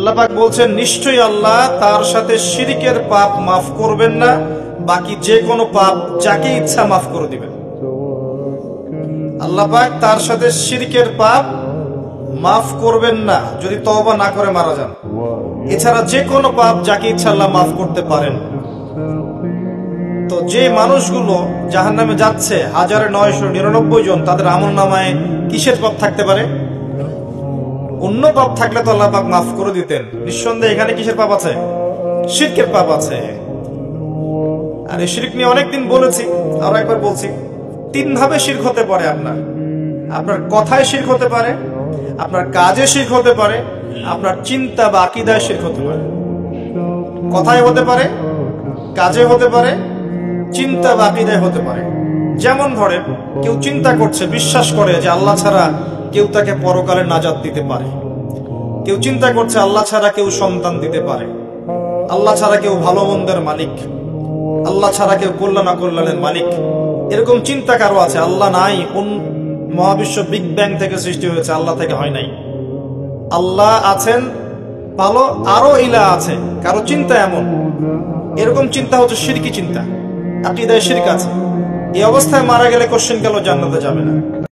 আল্লাহ পাক বলছেন নিশ্চয়ই আল্লাহ তার সাথে শিরকের পাপ মাফ করবেন না, বাকি যে কোনো পাপ যাকে ইচ্ছা মাফ করে দিবেন। আল্লাহ পাক তার সাথে শিরকের পাপ মাফ করবেন না যদি তওবা না করে মারা যান। এছাড়া যে কোনো পাপ যাকে ইচ্ছা আল্লাহ মাফ করতে পারেন। তো যে মানুষগুলো জাহান্নামে যাচ্ছে 1999 জন, তাদের আমলনামায় কিসের পাপ থাকতে পারে? অন্য পাপ থাকলে তো আল্লাহ পাক মাফ করে দিতেন। নিঃসন্দেহে এখানে কিসের পাপ আছে? শিরকের পাপ আছে। আর এই শিরক নিয়ে অনেকদিন বলেছি, আরো একবার বলছি, 3 ভাবে শিরক হতে পারে। আপনার কথায় শিরক হতে পারে, আপনার কাজে শিরক হতে পারে, আপনার চিন্তা বা আকীদায় শিরক হতে পারে। কথায় হতে পারে, কাজে হতে পারে, চিন্তা বা আকীদায় হতে পারে। যেমন ধরেন কেউ চিন্তা করছে, বিশ্বাস করে যে আল্লাহ ছাড়া কেউ তাকে পরকালে নাজাত দিতে পারে। কেউ চিন্তা করছে আল্লাহ ছাড়া কেউ সন্তান দিতে পারে, আল্লাহ ছাড়া কেউ ভালো মন্দের মালিক, আল্লাহ ছাড়া কেউ কল্যাণ অকল্যাণের মালিক। এরকম চিন্তা কারো আছে? আল্লাহ নাই, কোন মহাবিশ্ব বিগ ব্যাং থেকে সৃষ্টি হয়েছে, আল্লাহ থেকে হয় নাই। আল্লাহ আছেন ভালো, আরো ইলাহ আছে, কারো চিন্তা এমন। এরকম চিন্তা হচ্ছে শিরকি চিন্তা, আকীদায় শিরক আছে। এই অবস্থায় মারা গেলে কোশ্চেন গেল জান্নাতে যাবে না।